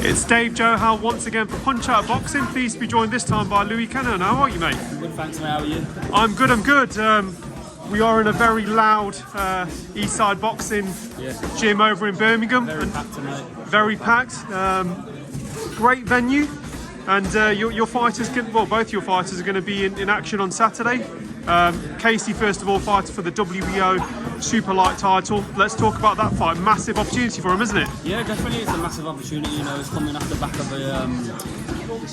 It's Dave Johal once again for Punch Out Boxing. Pleased to be joined this time by Louie Counihan. How are you, mate? Good, thanks, mate. How are you? I'm good, I'm good. We are in a very loud EASTSIDE boxing gym over in Birmingham. Very packed tonight. Very packed. Great venue. And your fighters, well, both your fighters are going to be in action on Saturday. Kaisee, first of all, fights for the WBO Super Light title. Let's talk about that fight. Massive opportunity for him, isn't it? Yeah, definitely. It's a massive opportunity. You know, it's coming off the back of a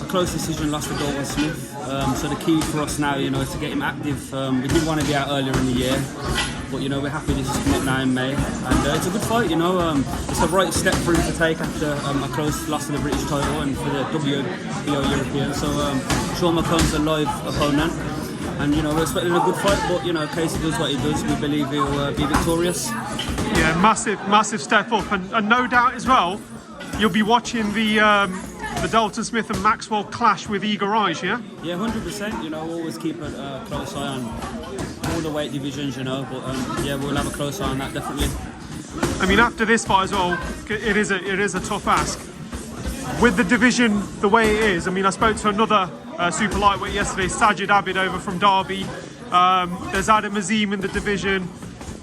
close decision loss to Dalton Smith. So the key for us now, you know, is to get him active. We did want to be out earlier in the year, but you know, we're happy this is coming up now in May, and it's a good fight. You know, it's the right step for him to take after a close loss to the British title and for the WBO European. So Sean McComb's a live opponent. And you know, we're expecting a good fight, but you know, Kaisee does what he does. We believe he'll be victorious. Yeah, massive step up, and no doubt as well, you'll be watching the Dalton Smith and Maxwell clash with eager eyes, yeah? Yeah, 100%. You know, always keep a close eye on all the weight divisions, you know. But yeah, we'll have a close eye on that definitely. I mean, after this fight as well, it is a tough ask. With the division the way it is, I mean, I spoke to another super lightweight yesterday, Sajid Abid over from Derby. There's Adam Azim in the division,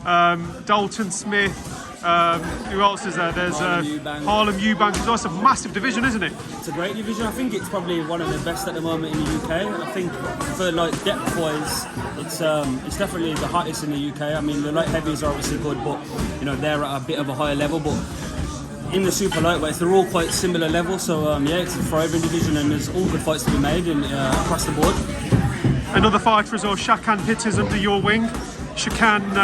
Dalton Smith. Who else is there? There's Harlem Eubank as well. It's a massive division, isn't it? It's a great division. I think it's probably one of the best at the moment in the UK. I think for like depth-wise, it's definitely the hottest in the UK. I mean, the light heavies are obviously good, but you know, they're at a bit of a higher level. But in the super lightweights, they're all quite similar level, so yeah, it's a thriving division, and there's all good fights to be made across the board. Another fighter as well, SHAKAN Hitters under your wing. SHAKAN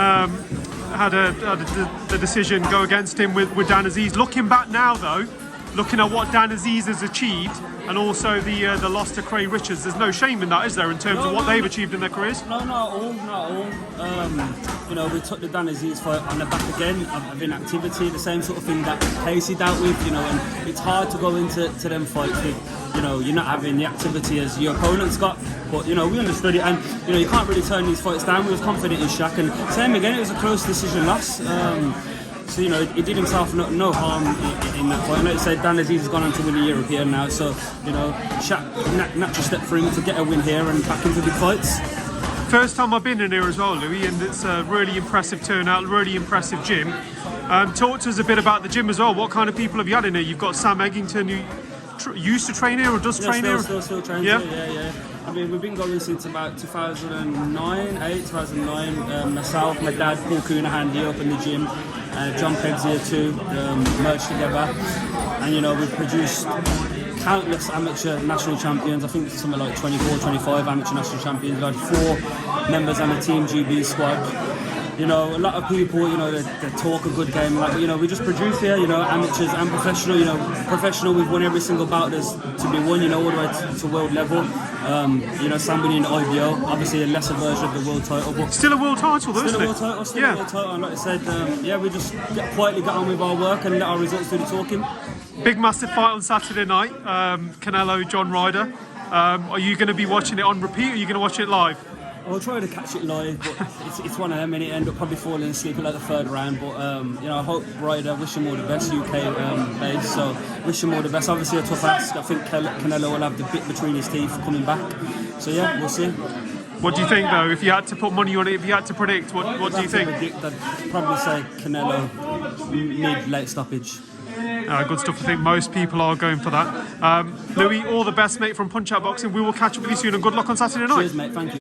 had the decision go against him with Dan Aziz. Looking back now, though, looking at what Dan Aziz has achieved, and also the loss to Craig Richards, there's no shame in that, is there, in terms of what they've achieved in their careers? No, not at all. You know, we took the Dan Aziz fight on the back again of inactivity, the same sort of thing that Kaisee dealt with, you know, and it's hard to go into them fights with, you know, you're not having the activity as your opponent's got, but, you know, we understood it, and, you know, you can't really turn these fights down. We was confident in Shaq, and same again, it was a close decision loss. So, you know, he did himself no harm in that fight. Like I said, Dan Aziz has gone on to win the European now, so, you know, Shaq, natural step for him to get a win here and back into big fights. First time I've been in here as well, Louis, and it's a really impressive turnout, really impressive gym. Talk to us a bit about the gym as well. What kind of people have you had in here? You've got Sam Eggington, who used to train here or does train here? Still trains here, yeah. I mean, we've been going since about 2009. Myself, my dad, Paul Counihan here up in the gym. John Pegg's here too, merged together. And you know, we've produced countless amateur national champions. I think it's something like 24, 25 amateur national champions. We've had 4 members on the Team GB squad. You know, a lot of people, you know, they talk a good game. Like, you know, we just produce here, you know, amateurs and professional. You know, professional, we've won every single bout there's to be won, you know, all the way to world level. You know, Sam winning the IBO, obviously a lesser version of the world title. But still a world title, though, isn't it? Still a world title. And like I said, yeah, we just quietly got on with our work and let our results do the talking. Big, massive fight on Saturday night. Canelo, John Ryder. Are you going to be watching it on repeat, or are you going to watch it live? I'll try to catch it live, but it's one of them, and it ended up probably falling asleep at like the 3rd round. But you know, I hope Ryder, wish him all the best, UK based, so wish him all the best. Obviously a tough ask. I think Canelo will have the bit between his teeth coming back. So yeah, we'll see. What do you think, though? If you had to put money on it, if you had to predict, what do you think? I'd probably say Canelo mid-late stoppage. Good stuff. I think most people are going for that. Louis, all the best, mate, from Punch Out Boxing. We will catch up with you soon, and good luck on Saturday night. Cheers, mate. Thank you.